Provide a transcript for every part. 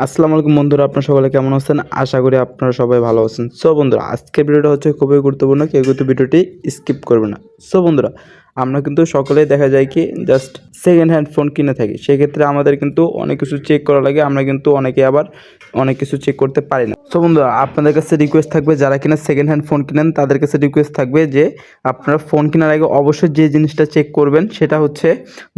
আসসালামু আলাইকুম বন্ধুরা, আপনারা সকলে কেমন আছেন? আশা করি আপনারা সবাই ভালো আছেন। সো বন্ধুরা, আজকের ভিডিওটা হচ্ছে খুবই গুরুত্বপূর্ণ, কেউ কিন্তু ভিডিওটি স্কিপ করবে না। সো বন্ধুরা, আমরা কিন্তু সকলেই দেখা যায় কি জাস্ট সেকেন্ড হ্যান্ড ফোন কিনে থাকি। সেক্ষেত্রে আমাদের কিন্তু অনেক কিছু চেক করা লাগে, আমরা কিন্তু অনেকে আবার অনেক কিছু চেক করতে পারি না। সো বন্ধুরা, আপনাদের কাছে রিকোয়েস্ট থাকবে, যারা কিনা সেকেন্ড হ্যান্ড ফোন কিনেন তাদের কাছে রিকোয়েস্ট থাকবে যে আপনারা ফোন কেনার আগে অবশ্যই যে জিনিসটা চেক করবেন সেটা হচ্ছে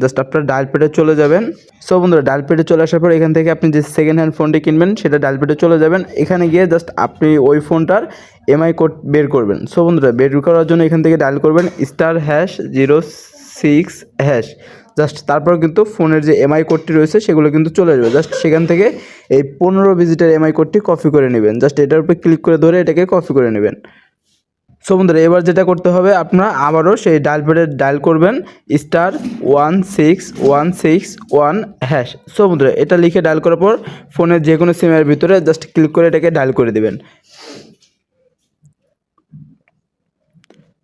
জাস্ট আপনারা ডায়াল প্যাডে চলে যাবেন। সো বন্ধুরা, ডায়াল প্যাডে চলে আসার পর এখান থেকে আপনি যে সেকেন্ড হ্যান্ড ফোনটি কিনবেন সেটা ডায়াল প্যাডে চলে যাবেন। এখানে গিয়ে জাস্ট আপনি ওই ফোনটার এমআই কোড বের করবেন। সো বন্ধুরা, বের করার জন্য এখান থেকে ডায়াল করবেন *#06#। জাস্ট তারপর কিন্তু ফোনের যে এমআই কোডটি রয়েছে সেগুলো কিন্তু চলে যাবে। জাস্ট সেখান থেকে এই 15 ডিজিটের এমআই কোডটি কপি করে নেবেন। জাস্ট এটার উপরে ক্লিক করে ধরে এটাকে কপি করে নেবেন। সো বন্ধুরা, এবার যেটা করতে হবে, আপনারা আবারও সেই ডায়াল প্যাডে ডায়াল করবেন *16161#। সো বন্ধুরা, এটা লিখে ডায়াল করার পর ফোনের যে কোনো সিমের ভিতরে জাস্ট ক্লিক করে এটাকে ডায়াল করে দেবেন।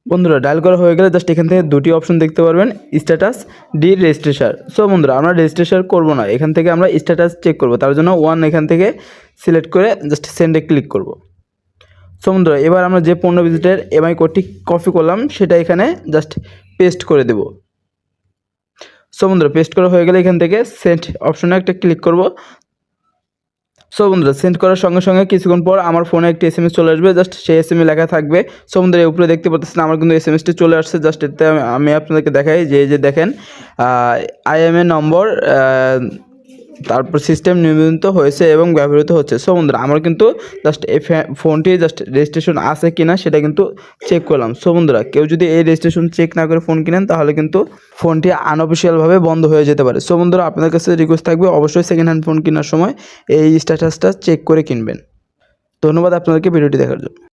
বন্ধুরা, ডায়াল করা হয়ে গেলে জাস্ট এখান থেকে দুটি অপশন দেখতে পারবেন, স্ট্যাটাস, ডি রেজিস্ট্রেশন। সো বন্ধুরা, আমরা রেজিস্ট্রেশন করব না, এখান থেকে আমরা স্ট্যাটাস চেক করব। তার জন্য 1 এখান থেকে সিলেক্ট করে জাস্ট সেন্ডে ক্লিক করব। সো বন্ধুরা, এবার আমরা যে 15 ডিজিটের এমআই কোডটি কপি করলাম সেটা এখানে জাস্ট পেস্ট করে দেব। সো বন্ধুরা, পেস্ট করা হয়ে গেলে এখান থেকে সেন্ড অপশনে একটা ক্লিক করব। সো বন্ধুরা, সেন্ড করার সঙ্গে সঙ্গে কিছুক্ষণ পর আমার ফোনে একটি এসএমএস চলে আসবে। জাস্ট সেই এসএমএস লেখা থাকবে। সো বন্ধুরা, এই উপরে দেখতে পাচ্ছেন আমার কিন্তু এসএমএসটি চলে আসছে। জাস্ট এতে আমি আপনাদেরকে দেখাই যে দেখেন আইএমএ নম্বর, তারপর সিস্টেম নিবন্ধিত হয়েছে এবং ব্যবহৃত হচ্ছে। সো বন্ধুরা, আমার কিন্তু জাস্ট এই ফোনটি জাস্ট রেজিস্ট্রেশন আছে কিনা সেটা কিন্তু চেক করলাম। সো বন্ধুরা, কেউ যদি এই রেজিস্ট্রেশন চেক না করে ফোন কিনেন তাহলে কিন্তু ফোনটি আনঅফিসিয়ালভাবে বন্ধ হয়ে যেতে পারে। সো বন্ধুরা, আপনাদের কাছে রিকোয়েস্ট থাকবে অবশ্যই সেকেন্ড হ্যান্ড ফোন কেনার সময় এই স্ট্যাটাসটা চেক করে কিনবেন। ধন্যবাদ আপনাদেরকে ভিডিওটি দেখার জন্য।